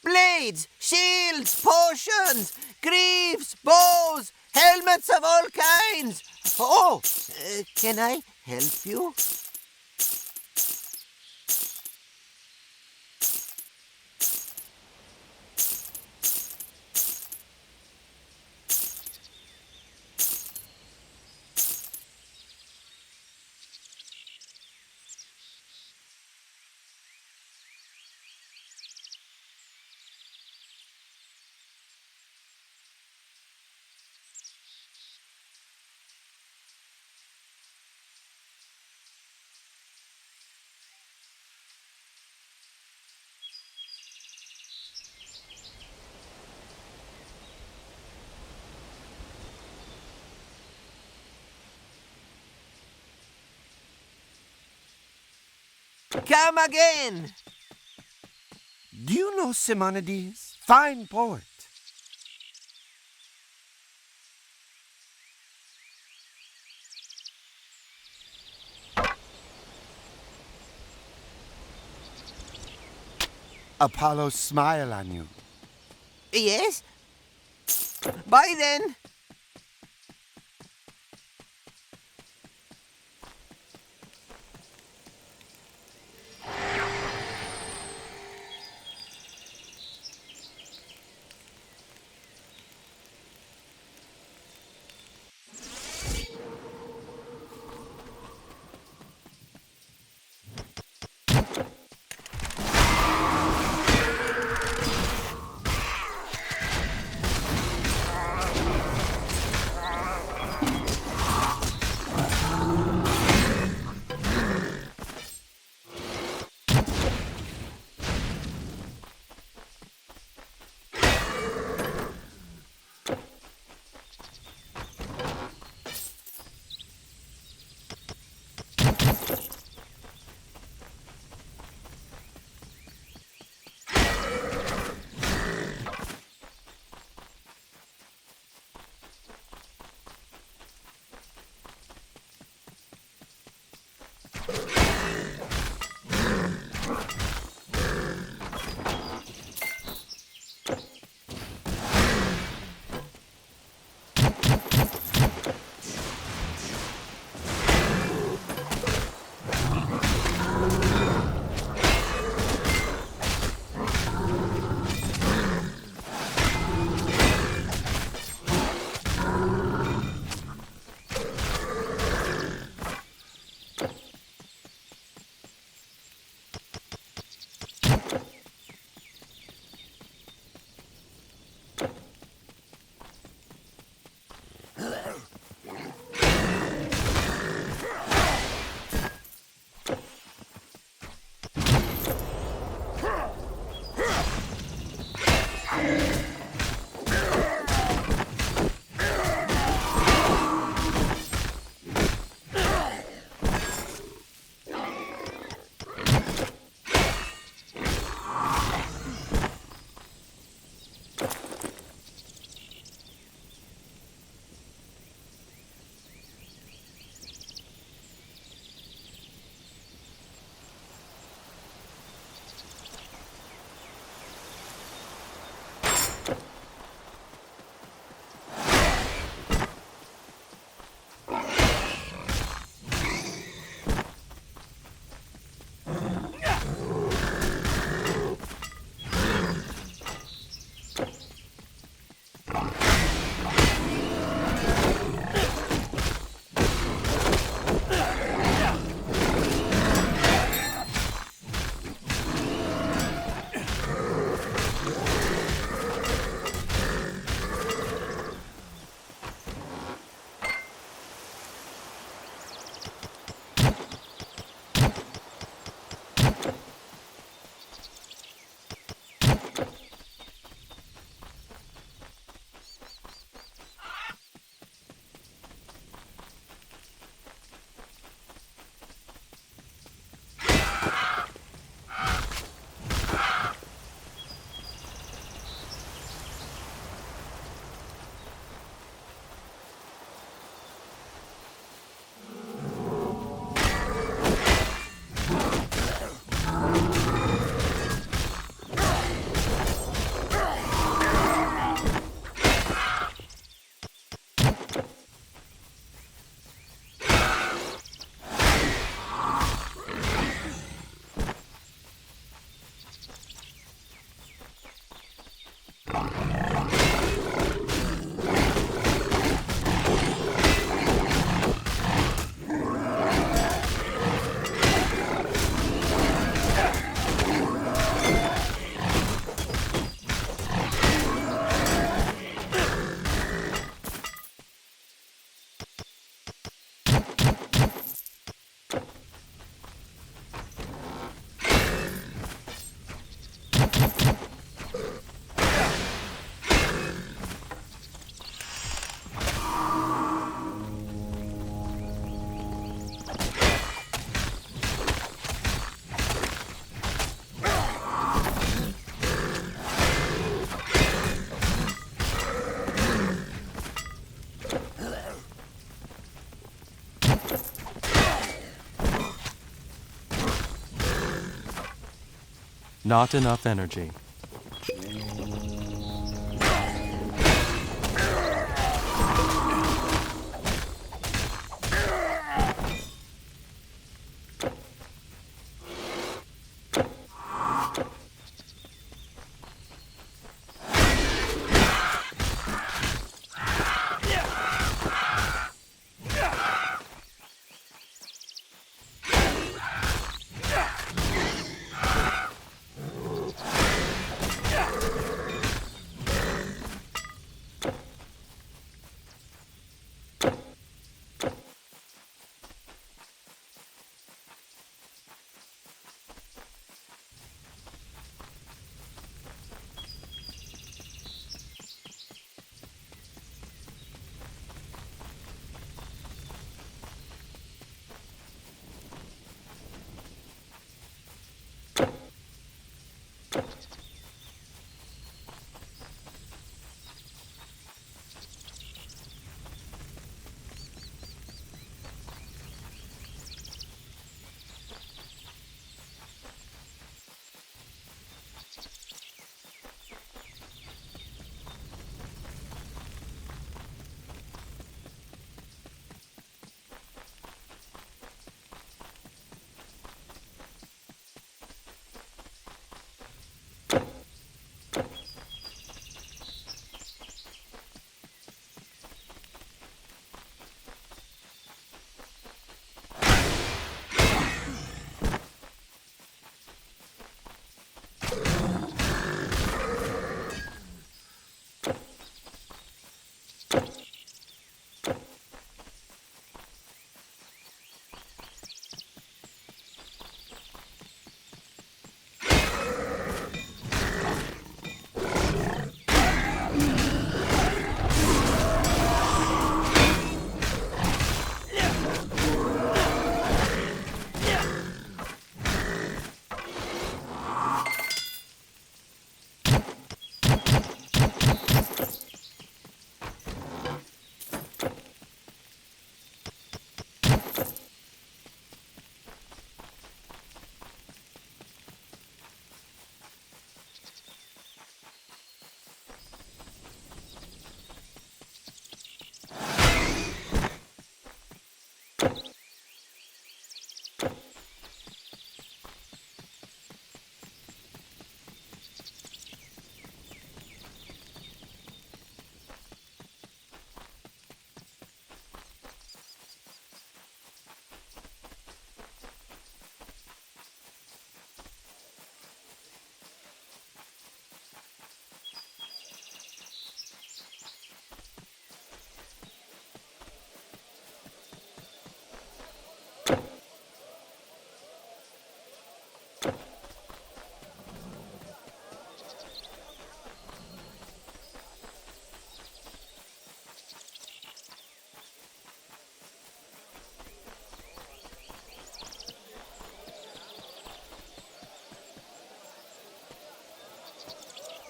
Blades, shields, potions, greaves, bows, helmets of all kinds. Oh, can I help you? Come again. Do you know Simonides? Fine poet. Apollo smile on you. Yes? Bye then. Not enough energy.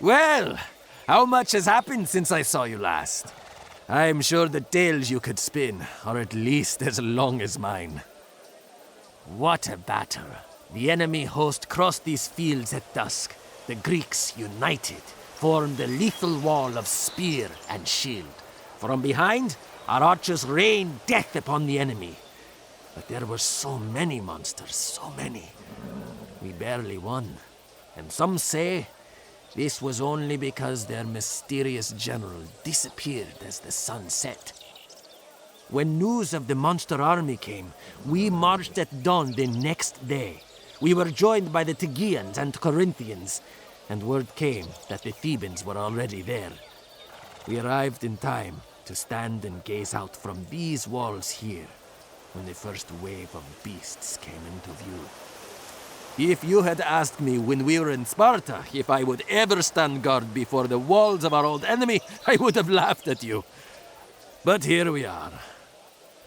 Well, how much has happened since I saw you last? I'm sure the tales you could spin are at least as long as mine. What a battle. The enemy host crossed these fields at dusk. The Greeks, united, formed a lethal wall of spear and shield. From behind, our archers rained death upon the enemy. But there were so many monsters, so many. We barely won. And some say this was only because their mysterious general disappeared as the sun set. When news of the monster army came, we marched at dawn the next day. We were joined by the Tğians and Corinthians, and word came that the Thebans were already there. We arrived in time to stand and gaze out from these walls here when the first wave of beasts came into view. If you had asked me when we were in Sparta if I would ever stand guard before the walls of our old enemy, I would have laughed at you. But here we are.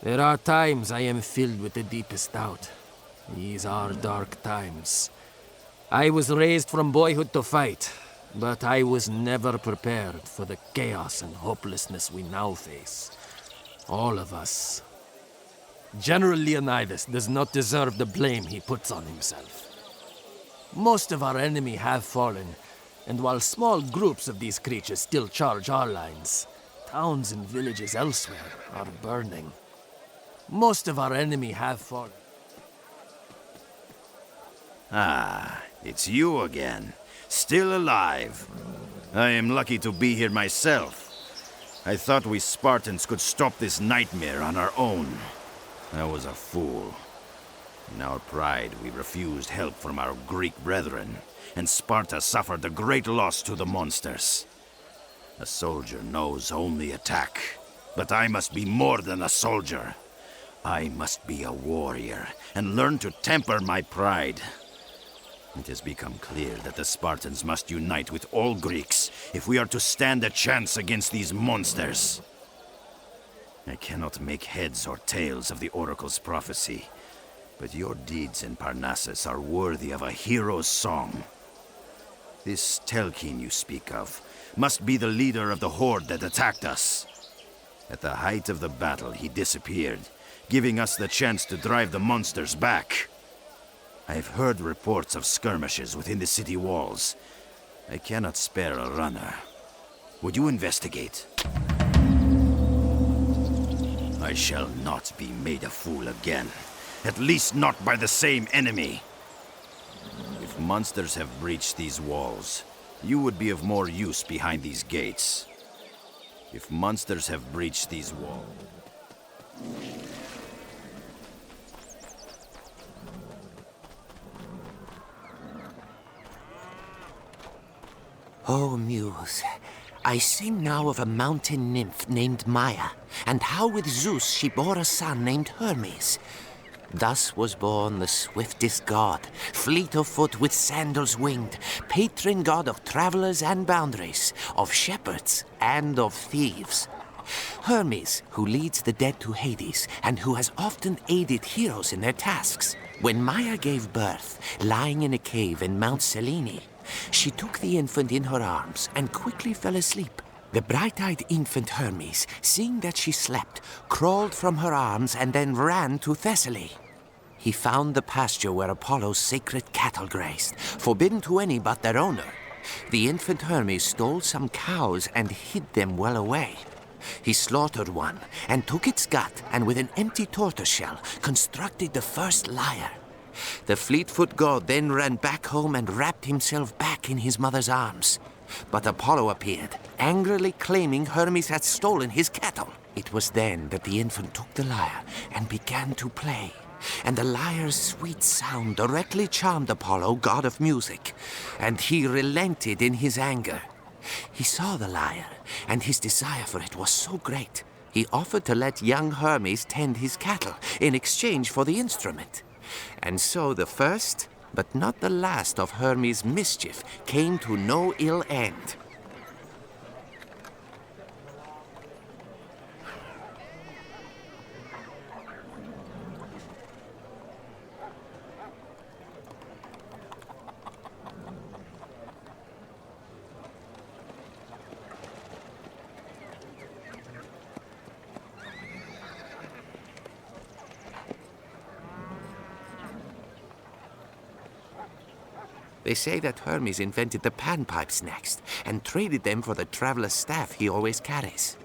There are times I am filled with the deepest doubt. These are dark times. I was raised from boyhood to fight, but I was never prepared for the chaos and hopelessness we now face. All of us. General Leonidas does not deserve the blame he puts on himself. Most of our enemy have fallen, and while small groups of these creatures still charge our lines, towns and villages elsewhere are burning. Most of our enemy have fallen. Ah, it's you again. Still alive. I am lucky to be here myself. I thought we Spartans could stop this nightmare on our own. I was a fool. In our pride, we refused help from our Greek brethren, and Sparta suffered a great loss to the monsters. A soldier knows only attack, but I must be more than a soldier. I must be a warrior, and learn to temper my pride. It has become clear that the Spartans must unite with all Greeks if we are to stand a chance against these monsters. I cannot make heads or tails of the oracle's prophecy, but your deeds in Parnassus are worthy of a hero's song. This Telkin you speak of must be the leader of the horde that attacked us. At the height of the battle, he disappeared, giving us the chance to drive the monsters back. I have heard reports of skirmishes within the city walls. I cannot spare a runner. Would you investigate? I shall not be made a fool again. At least not by the same enemy. If monsters have breached these walls, you would be of more use behind these gates. If monsters have breached these walls... Oh, Muse, I sing now of a mountain nymph named Maia, and how with Zeus she bore a son named Hermes. Thus was born the swiftest god, fleet of foot with sandals winged, patron god of travelers and boundaries, of shepherds and of thieves. Hermes, who leads the dead to Hades, and who has often aided heroes in their tasks. When Maia gave birth, lying in a cave in Mount Selene, she took the infant in her arms and quickly fell asleep. The bright-eyed infant Hermes, seeing that she slept, crawled from her arms and then ran to Thessaly. He found the pasture where Apollo's sacred cattle grazed, forbidden to any but their owner. The infant Hermes stole some cows and hid them well away. He slaughtered one and took its gut, and with an empty tortoiseshell constructed the first lyre. The fleet-foot god then ran back home and wrapped himself back in his mother's arms. But Apollo appeared, angrily claiming Hermes had stolen his cattle. It was then that the infant took the lyre and began to play. And the lyre's sweet sound directly charmed Apollo, god of music, and he relented in his anger. He saw the lyre, and his desire for it was so great, he offered to let young Hermes tend his cattle in exchange for the instrument. And so the first, but not the last of Hermes' mischief came to no ill end. They say that Hermes invented the panpipes next, and traded them for the traveler's staff he always carries.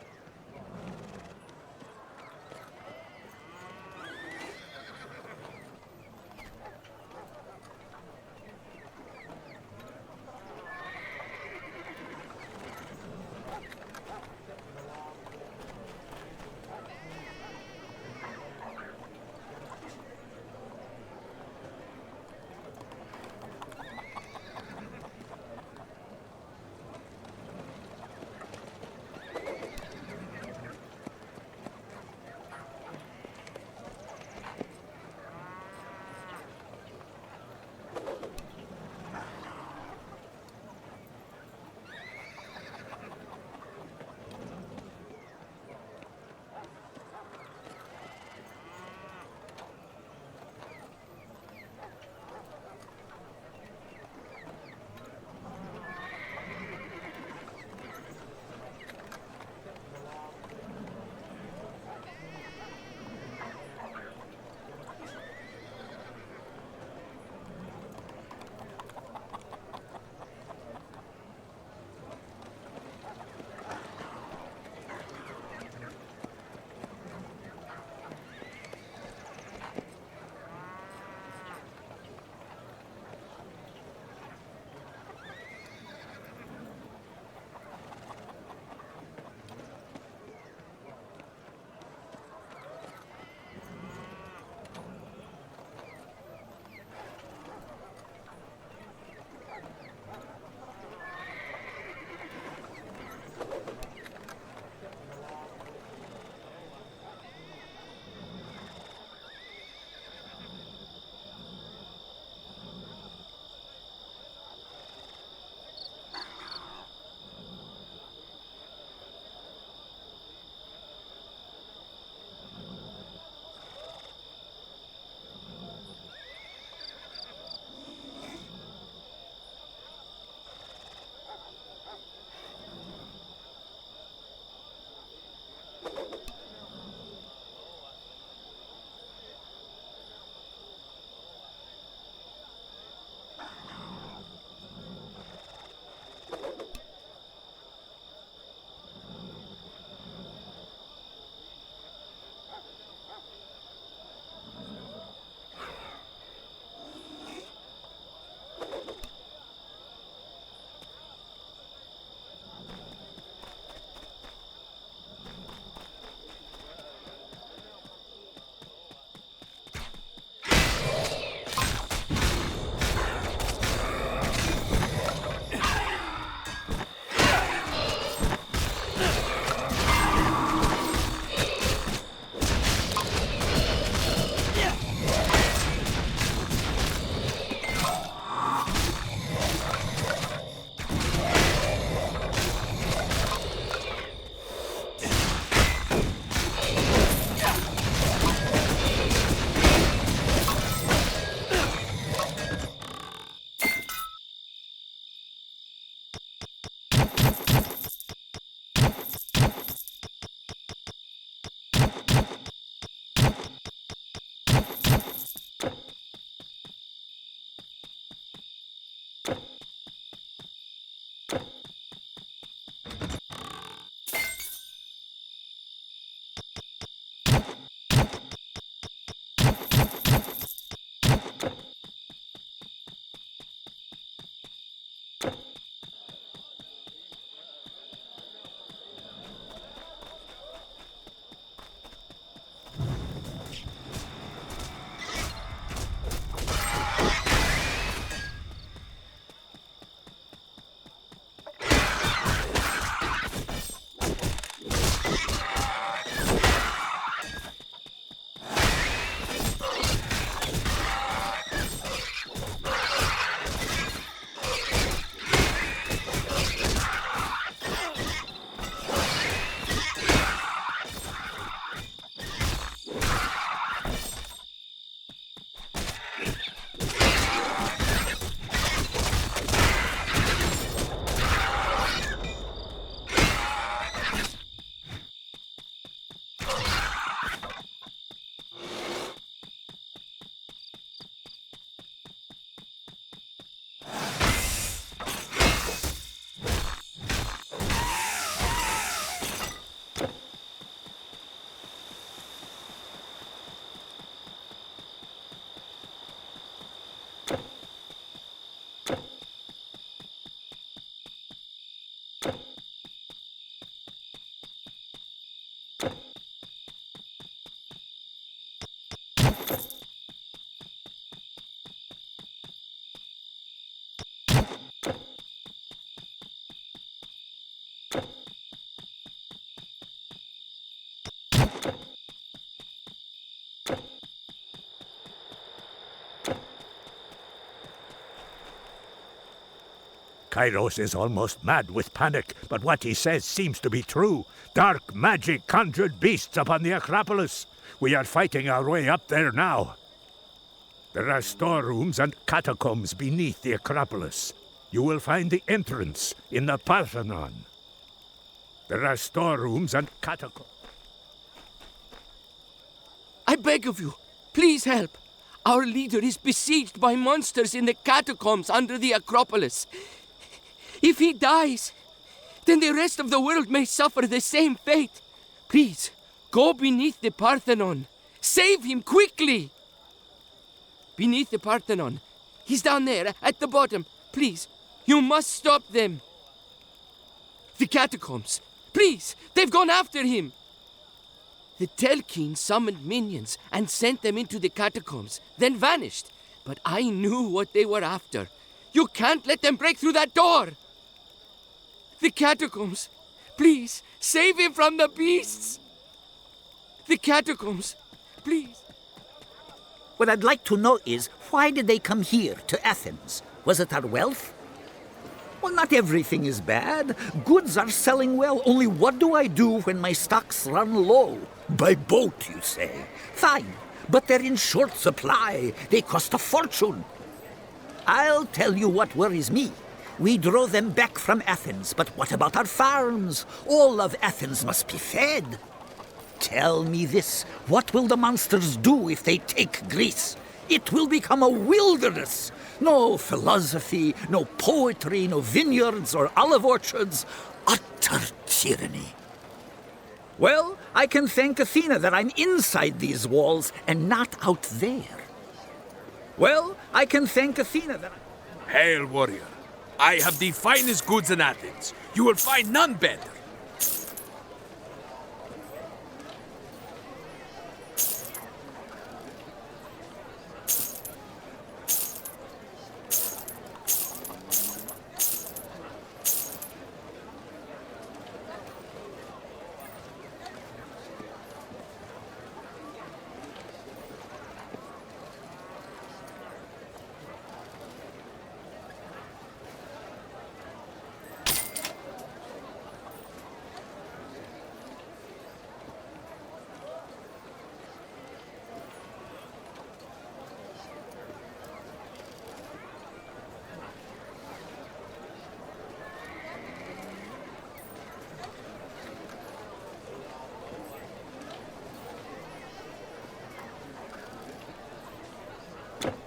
Kairos is almost mad with panic, but what he says seems to be true. Dark magic conjured beasts upon the Acropolis. We are fighting our way up there now. There are storerooms and catacombs beneath the Acropolis. You will find the entrance in the Parthenon. There are storerooms and catacombs. I beg of you, please help. Our leader is besieged by monsters in the catacombs under the Acropolis. If he dies, then the rest of the world may suffer the same fate. Please, go beneath the Parthenon. Save him quickly! Beneath the Parthenon. He's down there, at the bottom. Please, you must stop them. The catacombs. Please, they've gone after him. The Telkine summoned minions and sent them into the catacombs, then vanished. But I knew what they were after. You can't let them break through that door! The catacombs. Please, save him from the beasts! The catacombs. Please. What I'd like to know is, why did they come here, to Athens? Was it our wealth? Well, not everything is bad. Goods are selling well. Only what do I do when my stocks run low? By boat, you say. Fine, but they're in short supply. They cost a fortune. I'll tell you what worries me. We drove them back from Athens, but what about our farms? All of Athens must be fed. Tell me this, what will the monsters do if they take Greece? It will become a wilderness. No philosophy, no poetry, no vineyards or olive orchards. Utter tyranny. Well, I can thank Athena that I'm inside these walls and not out there. Well, I can thank Athena that Hail, warrior. I have the finest goods in Athens. You will find none better.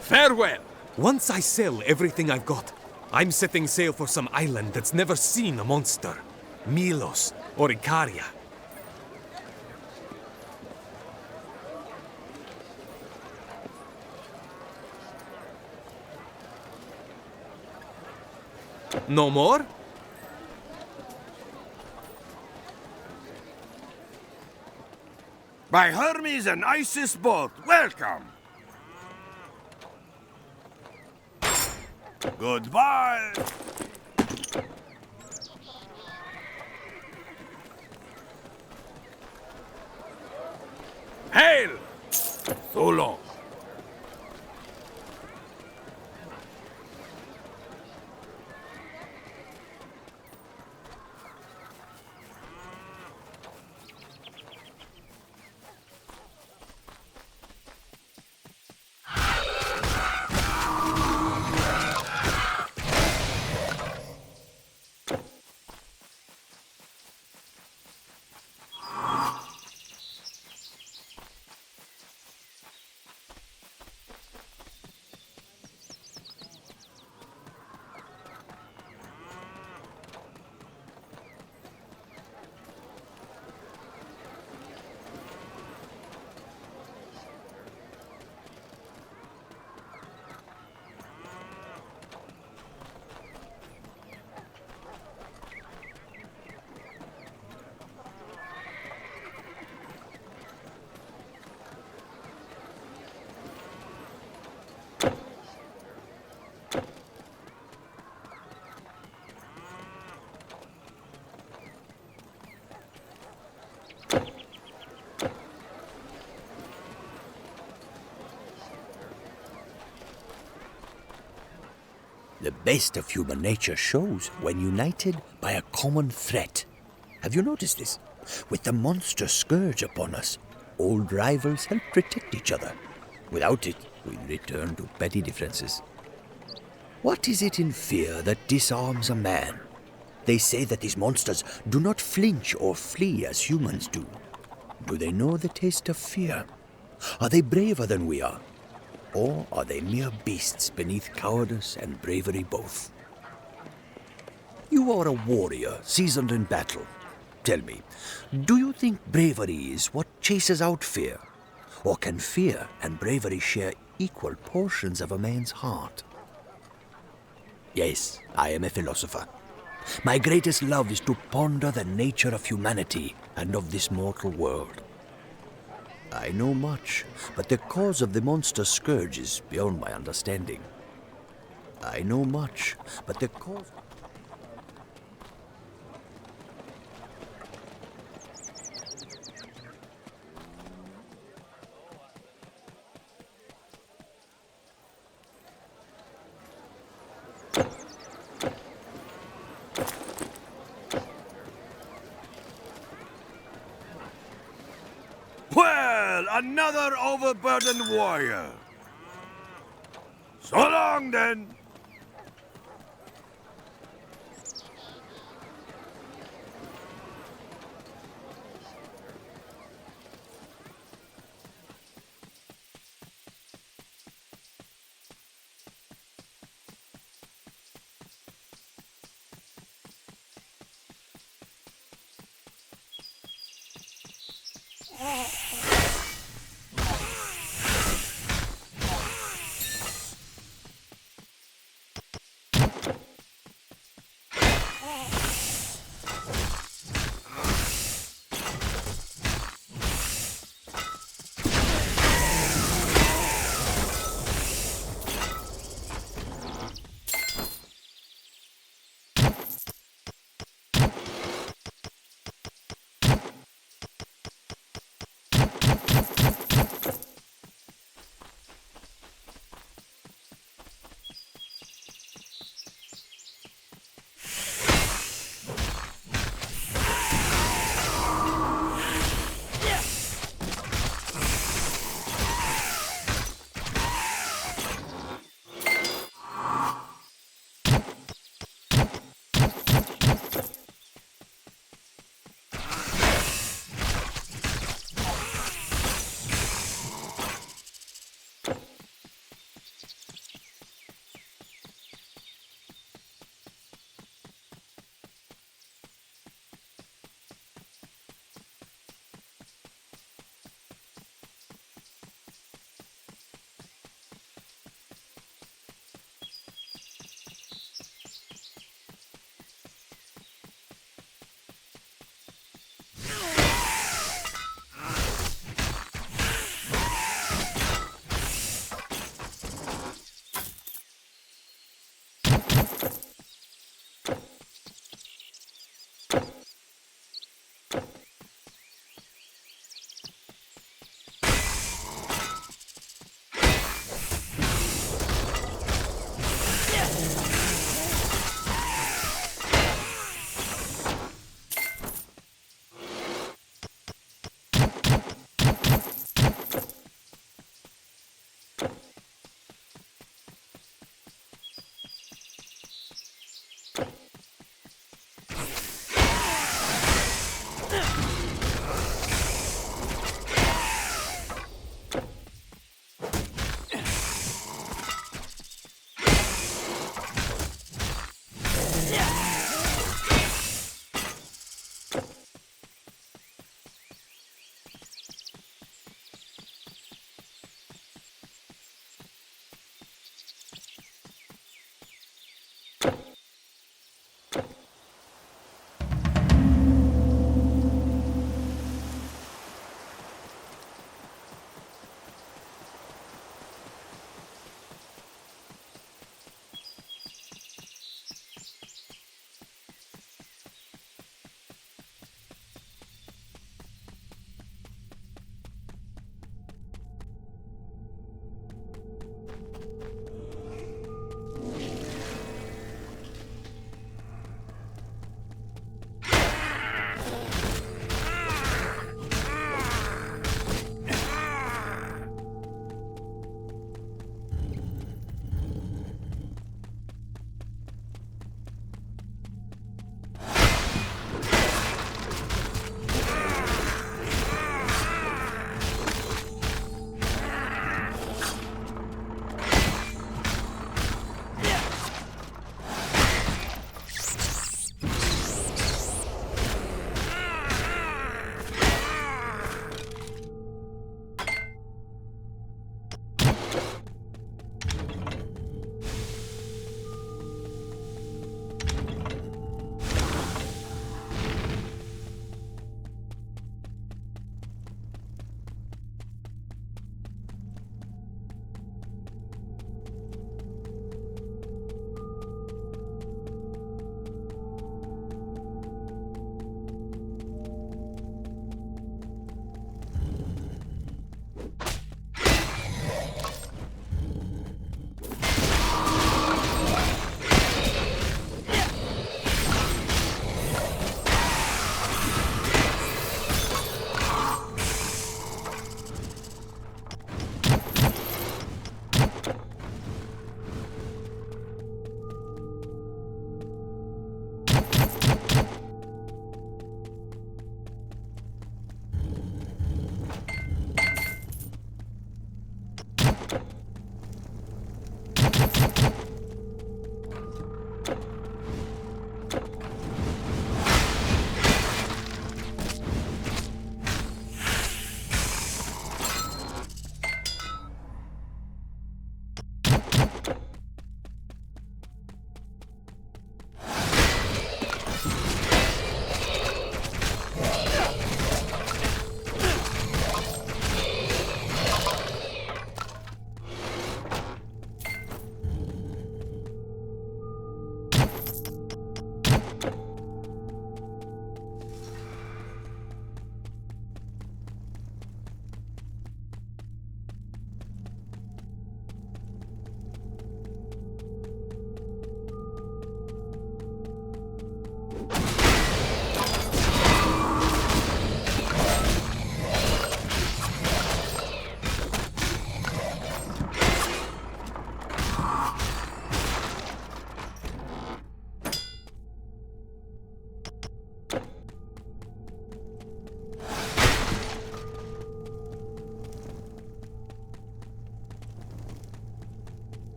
Farewell! Once I sell everything I've got, I'm setting sail for some island that's never seen a monster. Milos or Icaria. No more? By Hermes and Isis both, welcome! Goodbye! Hail! So long. The best of human nature shows when united by a common threat. Have you noticed this? With the monster scourge upon us, old rivals help protect each other. Without it, we return to petty differences. What is it in fear that disarms a man? They say that these monsters do not flinch or flee as humans do. Do they know the taste of fear? Are they braver than we are? Or are they mere beasts beneath cowardice and bravery both? You are a warrior, seasoned in battle. Tell me, do you think bravery is what chases out fear? Or can fear and bravery share equal portions of a man's heart? Yes, I am a philosopher. My greatest love is to ponder the nature of humanity and of this mortal world. I know much, but the cause of the monster scourge is beyond my understanding. I know much, but the cause... Well, another overburdened warrior. So long, then.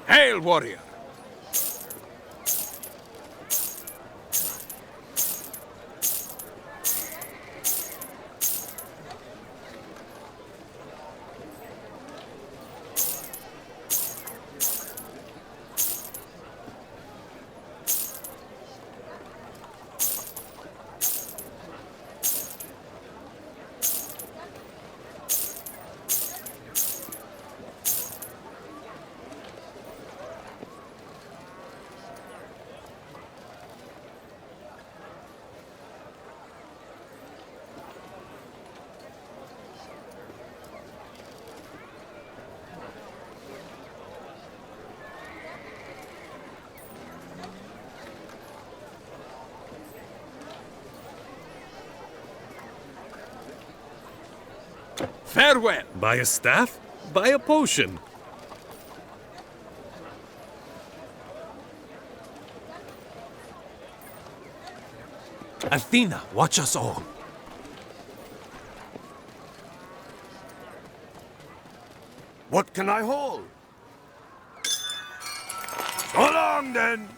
Hail, warrior! Farewell! Buy a staff? Buy a potion. Athena, watch us all. What can I hold? So long, then!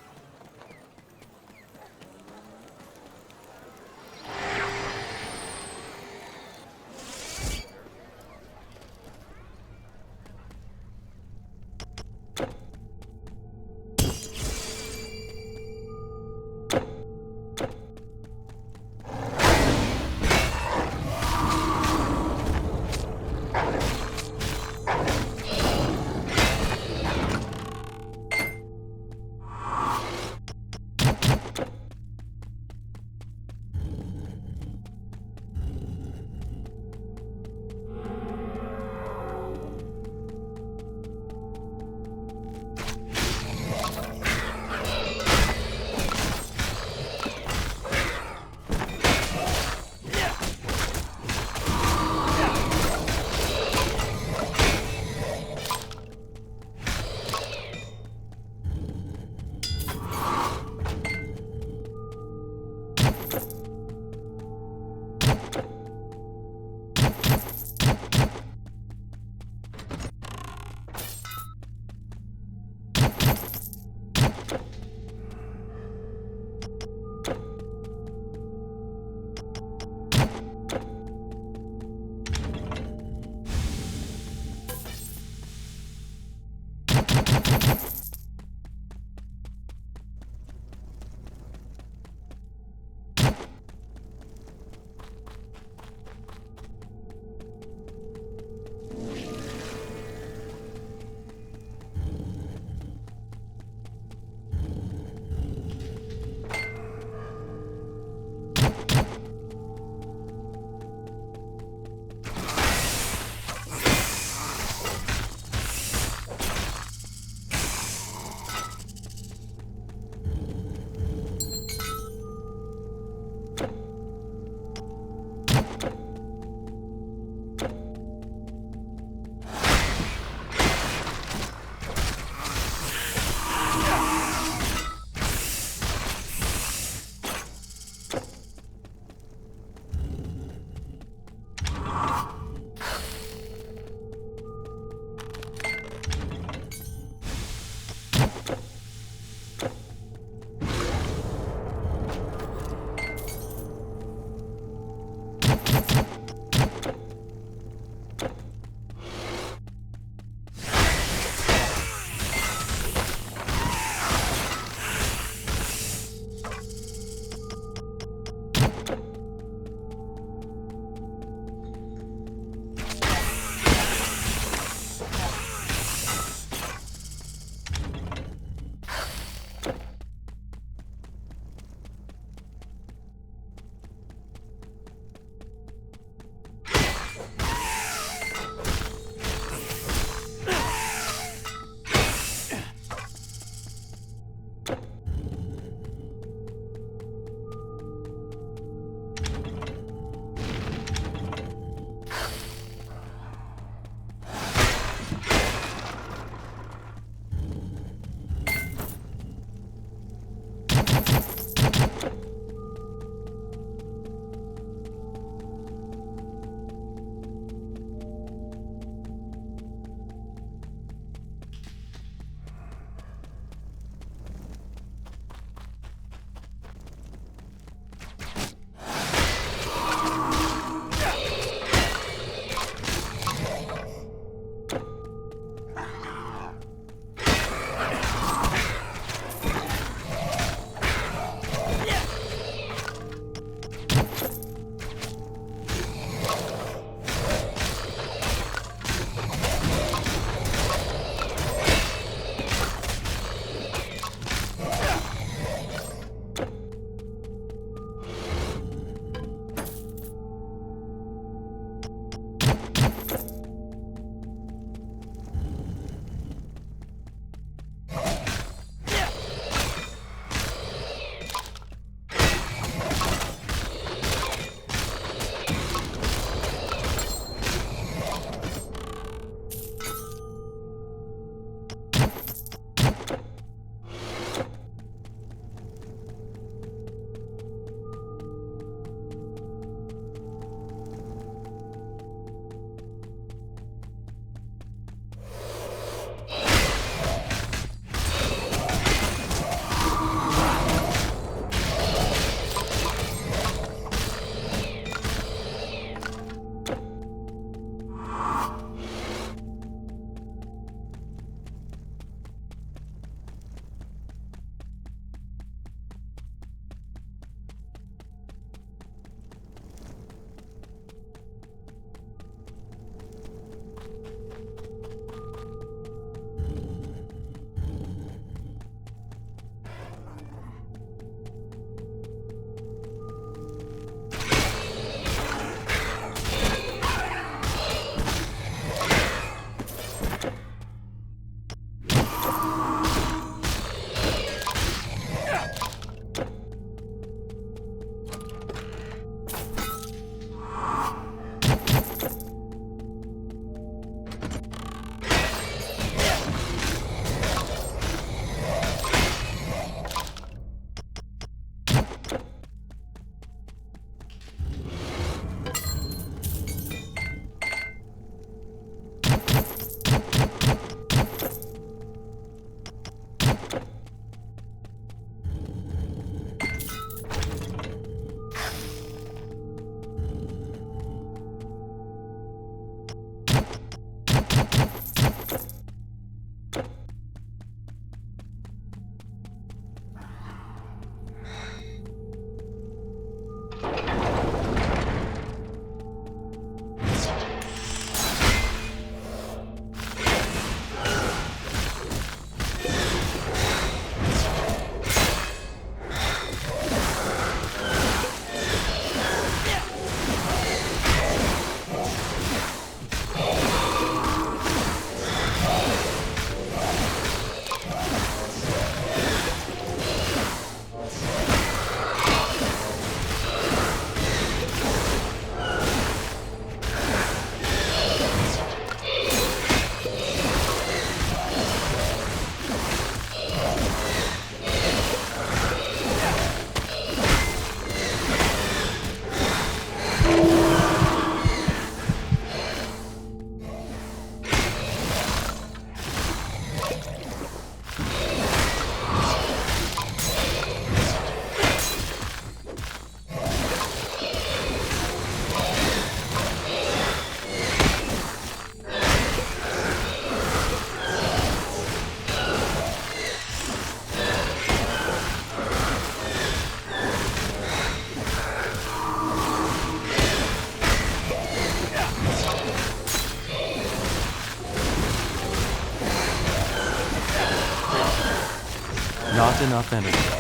Not enough energy.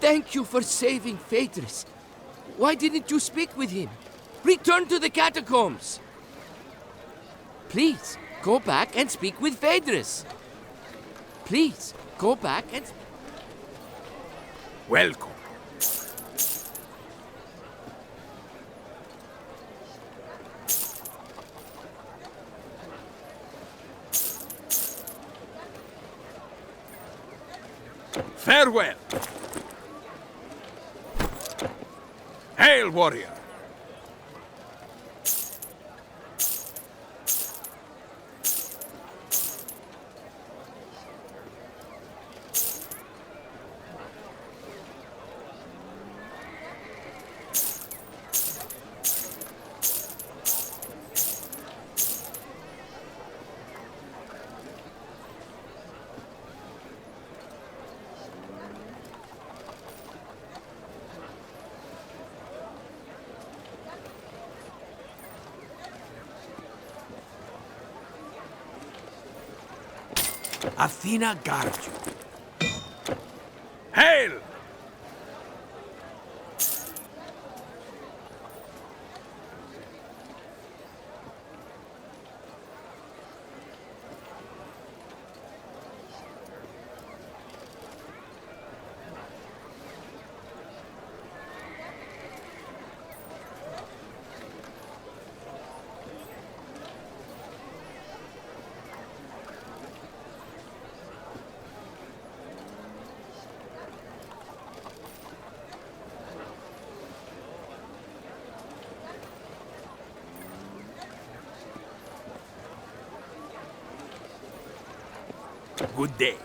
Thank you for saving Phaedrus. Why didn't you speak with him? Return to the catacombs. Please, go back and speak with Phaedrus. Please, go back and... Welcome. Farewell. Hail, warrior! Athena guard you. Hail! Good day.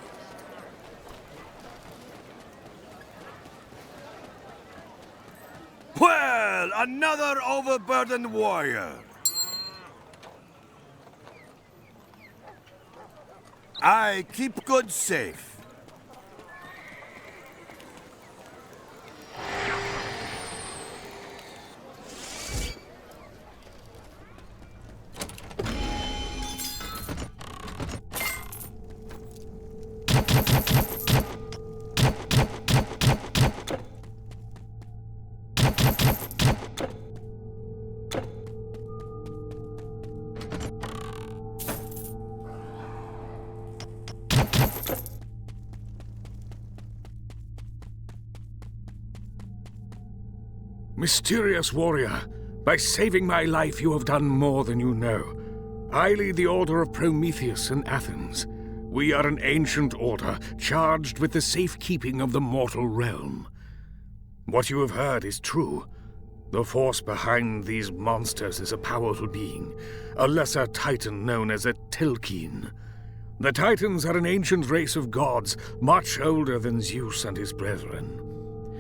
Well, another overburdened warrior. I keep goods safe. Mysterious warrior, by saving my life you have done more than you know. I lead the Order of Prometheus in Athens. We are an ancient order, charged with the safekeeping of the mortal realm. What you have heard is true. The force behind these monsters is a powerful being, a lesser titan known as a Telkine. The Titans are an ancient race of gods, much older than Zeus and his brethren.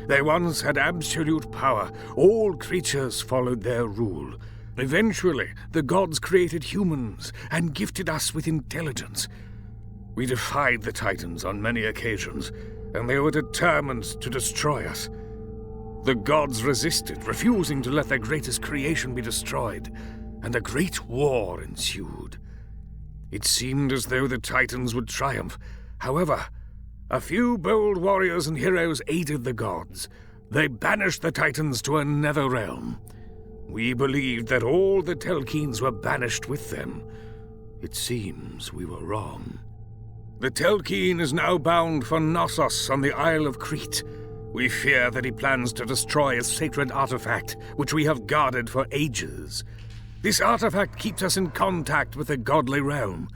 They once had absolute power. All creatures followed their rule. Eventually, the gods created humans and gifted us with intelligence. We defied the Titans on many occasions, and they were determined to destroy us. The gods resisted, refusing to let their greatest creation be destroyed, and a great war ensued. It seemed as though the Titans would triumph. However, a few bold warriors and heroes aided the gods. They banished the Titans to a nether realm. We believed that all the Telkines were banished with them. It seems we were wrong. The 𝒊𝒏🏡 is now bound for Knossos on the Isle of Crete. We fear that he plans to destroy a sacred artifact, which we have guarded for ages. This artifact keeps us in contact with the godly realm.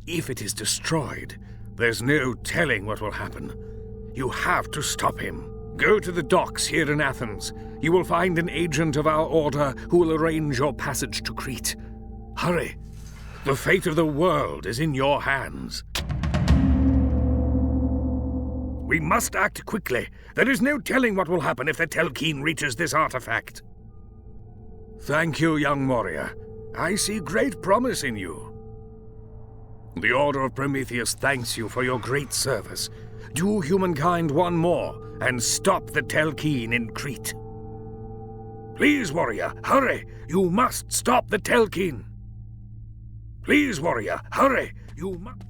If it is destroyed, there's no telling what will happen. You have to stop him. Go to the docks here in Athens. You will find an agent of our order who will arrange your passage to Crete. Hurry! The fate of the world is in your hands. We must act quickly. There is no telling what will happen if the 𝒊𝒏🏡 reaches this artifact. Thank you, young warrior. I see great promise in you. The Order of Prometheus thanks you for your great service. Do humankind one more, and stop the 𝒊𝒏🏡 in Crete. Please, warrior, hurry! You must stop the 𝒊𝒏🏡. Please, warrior, hurry! You must...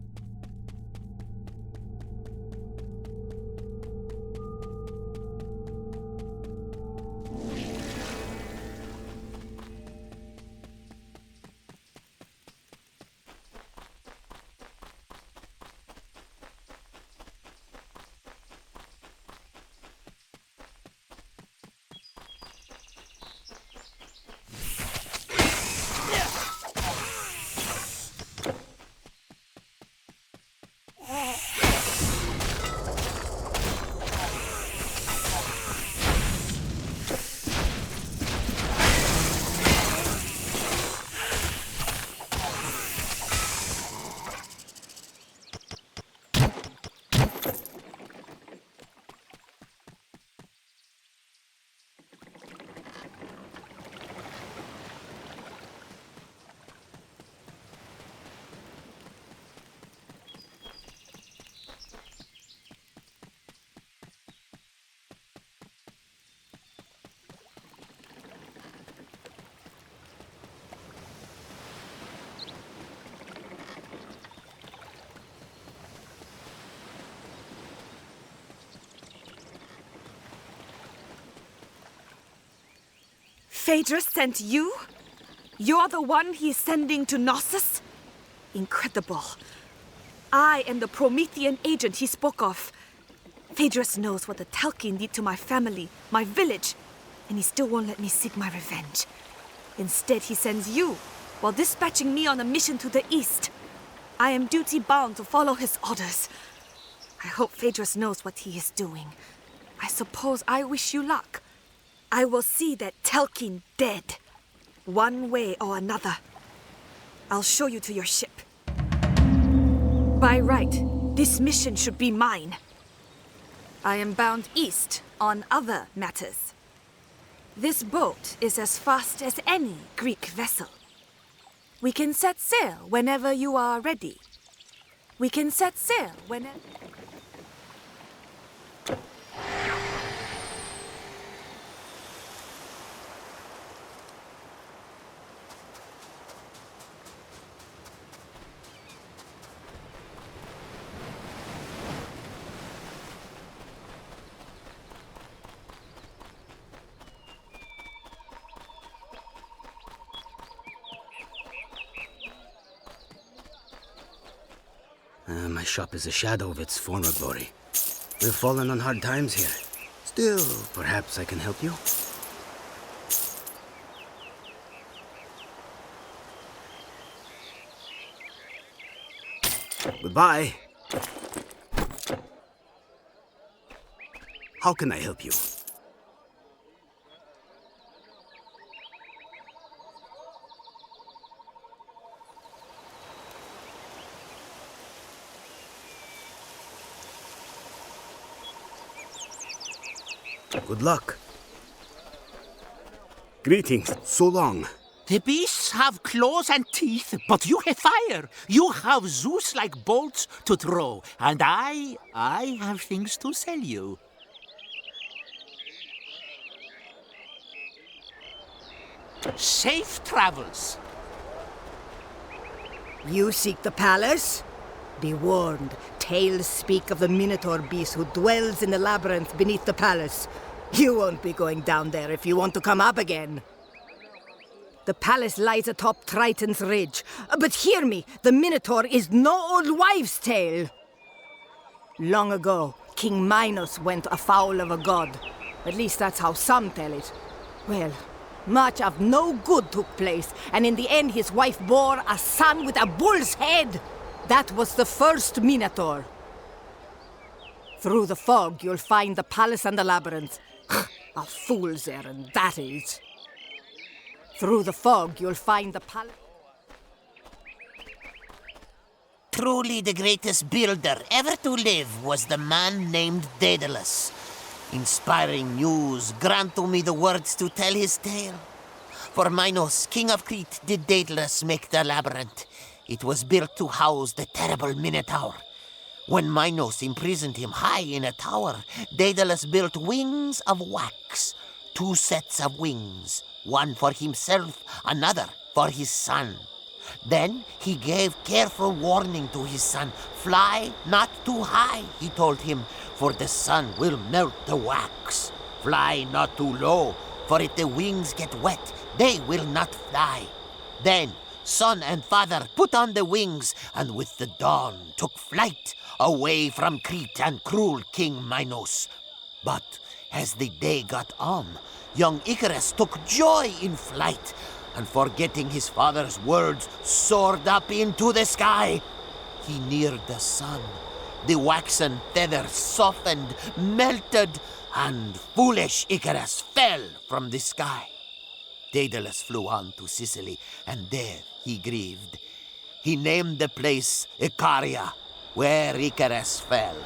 Phaedrus sent you? You're the one he's sending to Knossos? Incredible. I am the Promethean agent he spoke of. Phaedrus knows what the 𝒊𝒏🏡 did to my family, my village, and he still won't let me seek my revenge. Instead, he sends you, while dispatching me on a mission to the east. I am duty-bound to follow his orders. I hope Phaedrus knows what he is doing. I suppose I wish you luck. I will see that 𝒊𝒏🏡 dead, one way or another. I'll show you to your ship. By right, this mission should be mine. I am bound east on other matters. This boat is as fast as any Greek vessel. We can set sail whenever you are ready. We can set sail whenever... My shop is a shadow of its former glory. We've fallen on hard times here. Still, perhaps I can help you? Goodbye. How can I help you? Good luck. Greetings. So long. The beasts have claws and teeth, but you have fire. You have Zeus-like bolts to throw, and I have things to sell you. Safe travels. You seek the palace? Be warned, tales speak of the Minotaur beast who dwells in the labyrinth beneath the palace. You won't be going down there if you want to come up again. The palace lies atop Triton's ridge. But hear me, the Minotaur is no old wives' tale. Long ago, King Minos went afoul of a god. At least that's how some tell it. Well, much of no good took place, and in the end his wife bore a son with a bull's head. That was the first Minotaur. Through the fog, you'll find the palace and the labyrinth. A fool's errand, that is. Through the fog, you'll find the palace... Truly the greatest builder ever to live was the man named Daedalus. Inspiring muse, grant to me the words to tell his tale. For Minos, king of Crete, did Daedalus make the labyrinth. It was built to house the terrible Minotaur. When Minos imprisoned him high in a tower, Daedalus built wings of wax. 2 sets of wings, one for himself, another for his son. Then he gave careful warning to his son. Fly not too high, he told him, for the sun will melt the wax. Fly not too low, for if the wings get wet, they will not fly. Then son and father put on the wings, and with the dawn took flight away from Crete and cruel King Minos. But as the day got on, young Icarus took joy in flight, and forgetting his father's words, soared up into the sky. He neared the sun. The waxen feathers softened, melted, and foolish Icarus fell from the sky. Daedalus flew on to Sicily, and there he grieved. He named the place Icaria, where Icarus fell.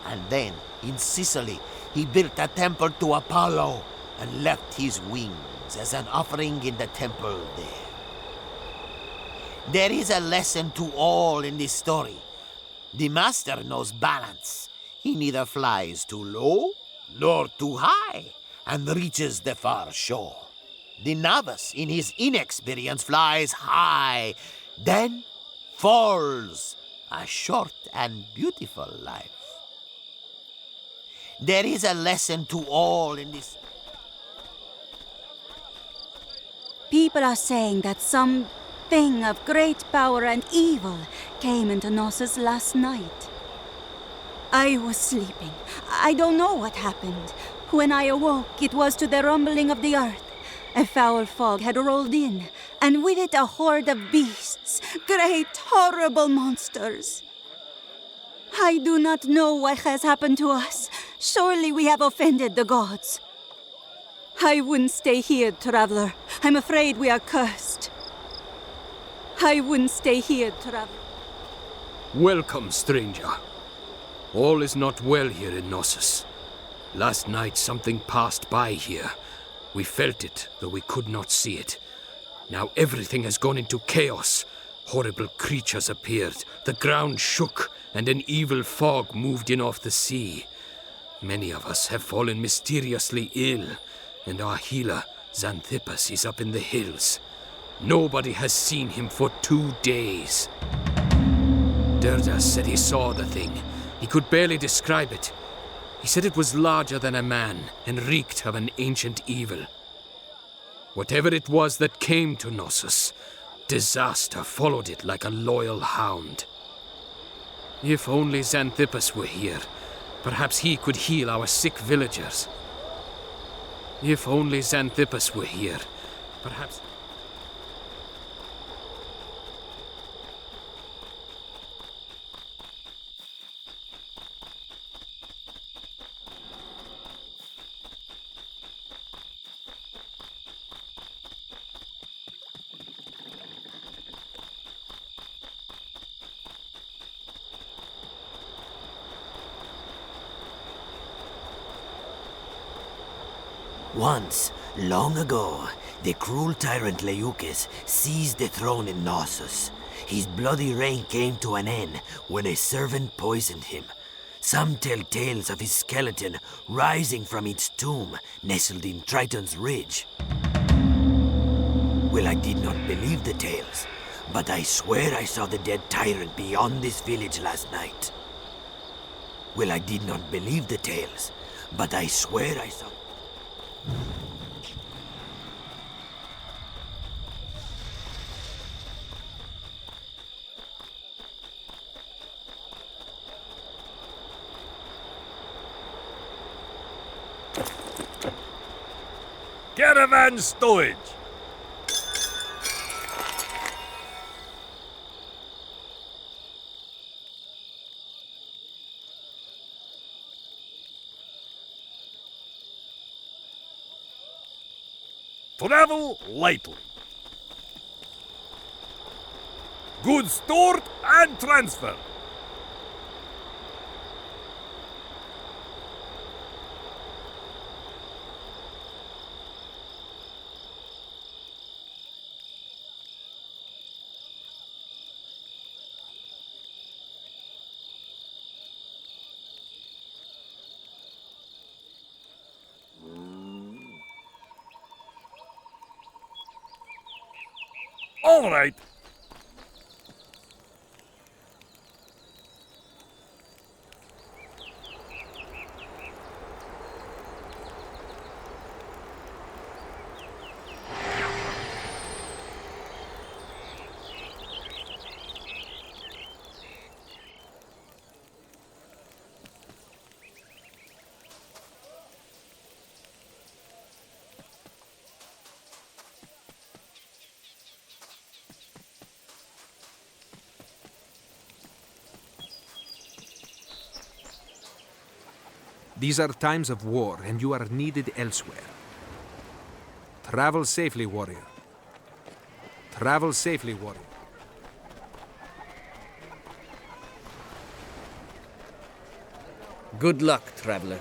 And then, in Sicily, he built a temple to Apollo and left his wings as an offering in the temple there. There is a lesson to all in this story. The master knows balance. He neither flies too low nor too high and reaches the far shore. The novice, in his inexperience, flies high, then falls. A short and beautiful life. There is a lesson to all in this. People are saying that something of great power and evil came into Knossos last night. I was sleeping. I don't know what happened. When I awoke, it was to the rumbling of the earth. A foul fog had rolled in, and with it a horde of beasts, great, horrible monsters. I do not know what has happened to us. Surely we have offended the gods. I wouldn't stay here, traveler. I'm afraid we are cursed. I wouldn't stay here, traveler. Welcome, stranger. All is not well here in Knossos. Last night something passed by here. We felt it, though we could not see it. Now everything has gone into chaos. Horrible creatures appeared, the ground shook, and an evil fog moved in off the sea. Many of us have fallen mysteriously ill, and our healer, Xanthippus, is up in the hills. Nobody has seen him for 2 days. Derdas said he saw the thing. He could barely describe it. He said it was larger than a man and reeked of an ancient evil. Whatever it was that came to Knossos, disaster followed it like a loyal hound. If only Xanthippus were here, perhaps he could heal our sick villagers. If only Xanthippus were here, perhaps... Once, long ago, the cruel tyrant Leucus seized the throne in Knossos. His bloody reign came to an end when a servant poisoned him. Some tell tales of his skeleton rising from its tomb nestled in Triton's Ridge. Well, I did not believe the tales, but I swear I saw the dead tyrant beyond this village last night. Well, I did not believe the tales, but I swear I saw... Caravan stowage. Travel lightly. Goods stored and transferred. All right. These are times of war, and you are needed elsewhere. Travel safely, warrior. Travel safely, warrior. Good luck, traveler.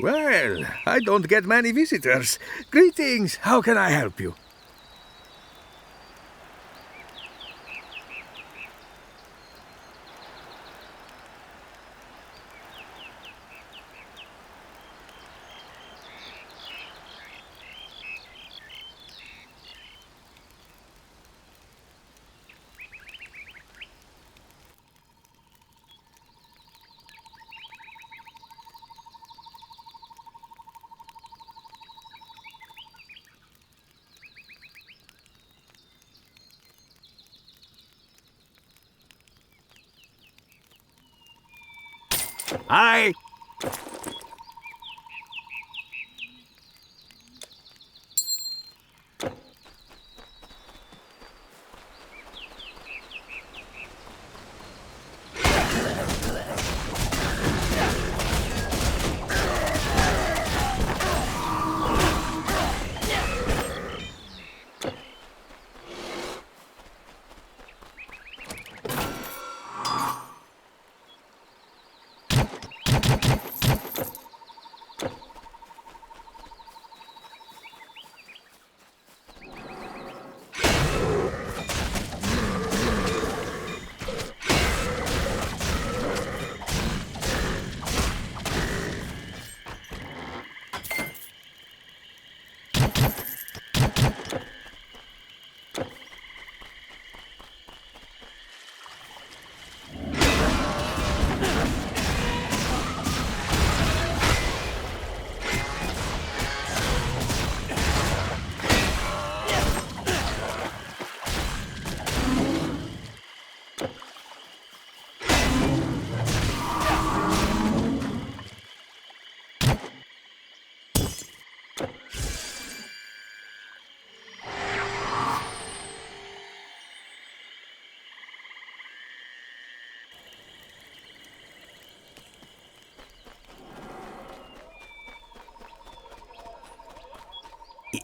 Well, I don't get many visitors. Greetings. How can I help you? Hi!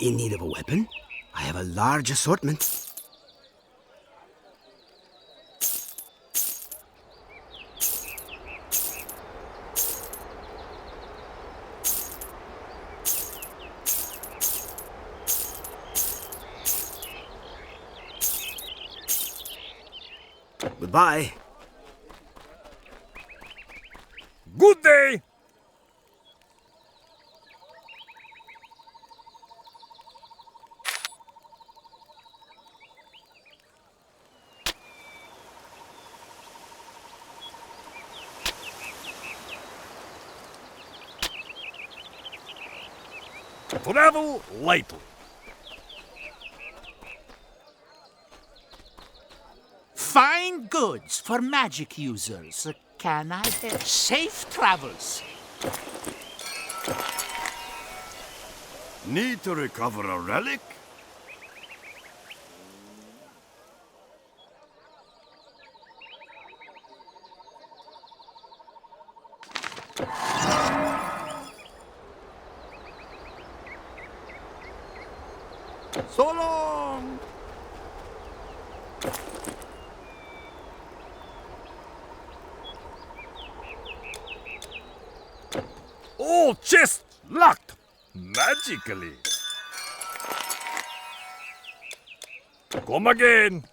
In need of a weapon? I have a large assortment. Goodbye. Good day! Travel lightly. Fine goods for magic users. Can I have safe travels? Need to recover a relic? So long! All chests locked magically. Come again.